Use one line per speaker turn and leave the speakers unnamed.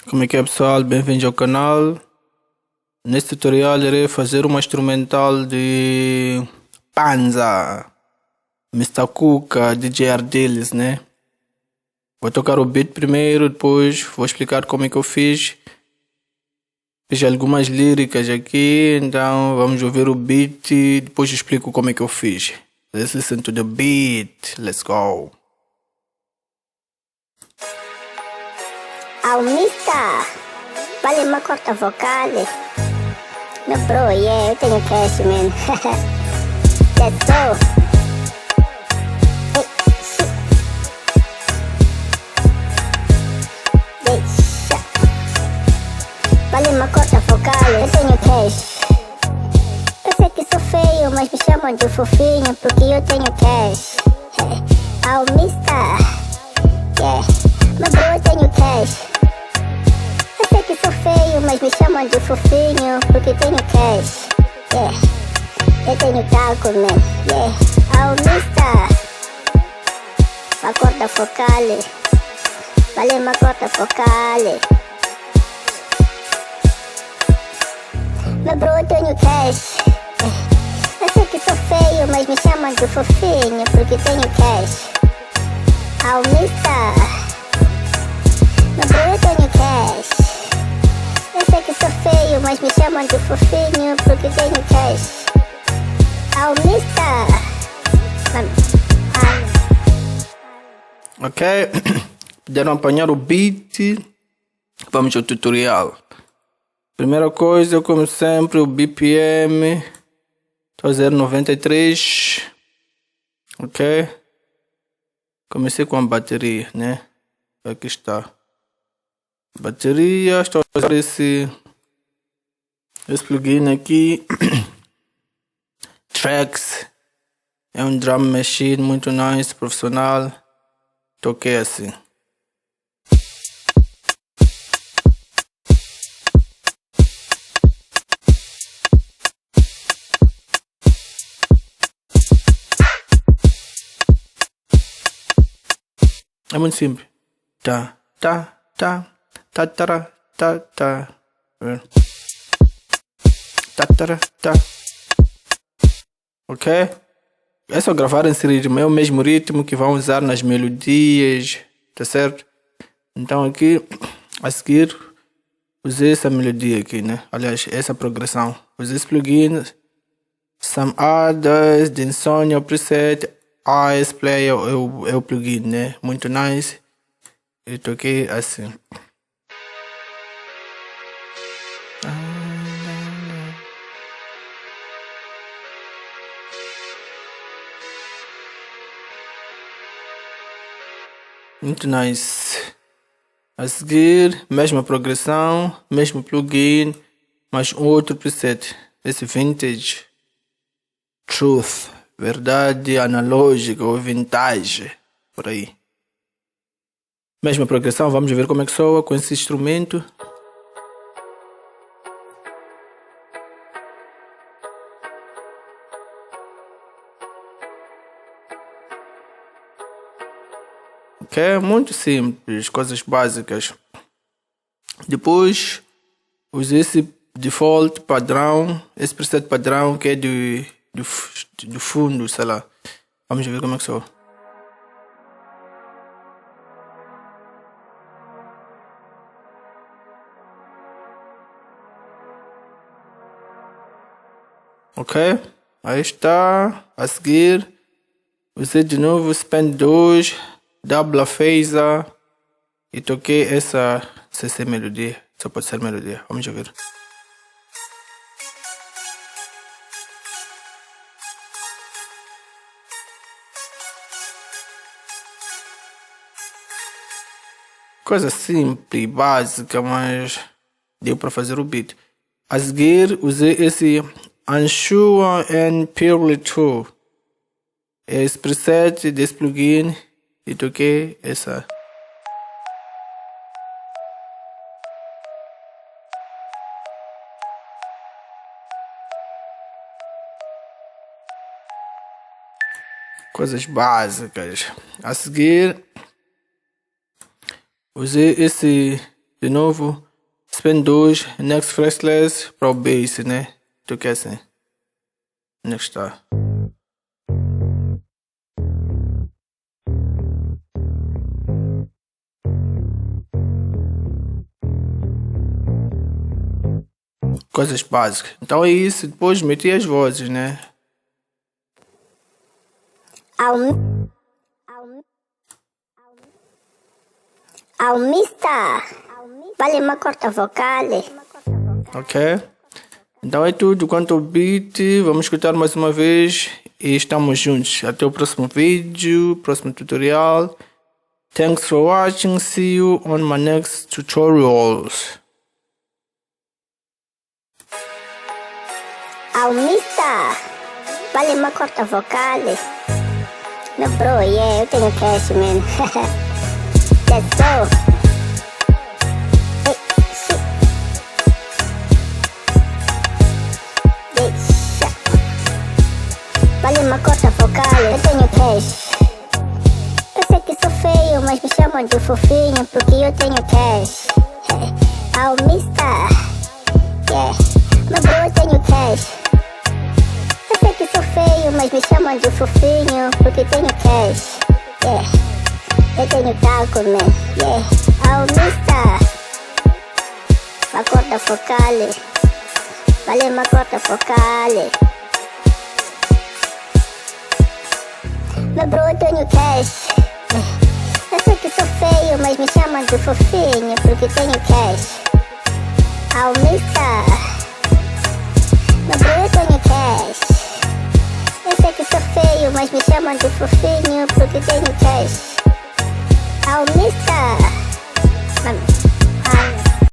Como é que é, pessoal? Bem-vindos ao canal. Neste tutorial irei fazer uma instrumental de Pandza, Mr. Kuka, DJ Ardiles, né? Vou tocar o beat primeiro, depois vou explicar como é que eu fiz. Fiz algumas líricas aqui, então vamos ouvir o beat e depois explico como é que eu fiz. Let's listen to the beat. Let's go.
Ao Mister, vale uma corta vocal. Meu bro, yeah, eu tenho cash, man. Let's go. Deixa. Vale uma corta vocal, eu tenho cash. Eu sei que sou feio, mas me chamam de fofinho porque eu tenho cash. Ao Mister, yeah. Meu bro, eu tenho cash. Eu sei que sou feio, mas me chamam de fofinho porque tenho cash. Yeah, eu tenho talco, man. Yeah, ao Mister, uma corda focal. Vale uma corda focal. Meu bro, eu tenho cash. Eu sei que sou feio, mas me chamam de fofinho porque tenho cash. Ao Mister, meu bro, eu tenho cash. Eu sei que sou feio, mas me chamam de fofinho porque tenho cash. Ao Mister.
Ok, puderam apanhar o beat. Vamos ao tutorial. Primeira coisa, como sempre, o BPM. Estou a 0,93. Ok. Comecei com a bateria, né? Aqui está. Bateria, estou a usar esse plugin aqui. Tracks. É um drum machine muito nice, profissional. Toquei assim. É muito simples. Tá, tá, tá. Tá, tá, tá, tá. Tá, tá, tá. Ok? É só gravar esse ritmo. É o mesmo ritmo que vão usar nas melodias. Tá certo? Então aqui, a seguir, usei essa melodia aqui, né? Aliás, essa progressão. Usei esse plugin. Some Others, de Insônia, o preset. AQUELE é o plugin, né? Muito nice. Eu toquei assim. Muito nice. A seguir, mesma progressão, mesmo plugin, mas um outro preset. Esse vintage. Truth. Verdade analógica ou vintage. Por aí. Mesma progressão, vamos ver como é que soa com esse instrumento. Ok, muito simples, coisas básicas. Depois, usei esse default padrão, esse preset padrão que é do fundo, sei lá. Vamos ver como é que soa. Ok, aí está. A seguir, usei de novo o Span 2, Double Fazer e toquei essa CC melodia. Só pode ser melodia, vamos ver. Coisa simples, básica, mas deu para fazer o beat. A seguir, usei esse Unsure and Purely True. Esse preset desse plugin e toquei essa. Coisas básicas. A seguir, usei esse De novo. Spend 2. Next Freshless para o base, né? Tu quer assim. Onde é que está? Coisas básicas. Então é isso. Depois meti as vozes, né?
Aumista. Vale uma corta vocal.
Ok? Então é tudo quanto ao beat. Vamos escutar mais uma vez. E estamos juntos. Até o próximo vídeo. Próximo tutorial. Thanks for watching. See you on my next tutorials.
Aumista. Vale uma corta vocal. Meu bro, yeah, eu tenho cash, man. Let's go. Hey, shit. Deixa. Vale uma corta vocal, eu tenho cash. Eu sei que sou feio, mas me chamam de fofinho porque eu tenho cash. Aumista. Yeah. Meu bro, eu tenho cash. Eu sei que sou feio, mas me chamam de fofinho porque tenho cash. Yeah. Eu tenho taco, man. Yeah. Aumista. Uma corta focal. Vale uma corta focal. Meu bro, eu tenho cash. Eu sei que sou feio, mas me chamam de fofinho porque tenho cash. Aumista. Meu bro, eu tenho cash. Eu sei que sou feio, mas me chamam de fofinho porque tenho cash. Aumista.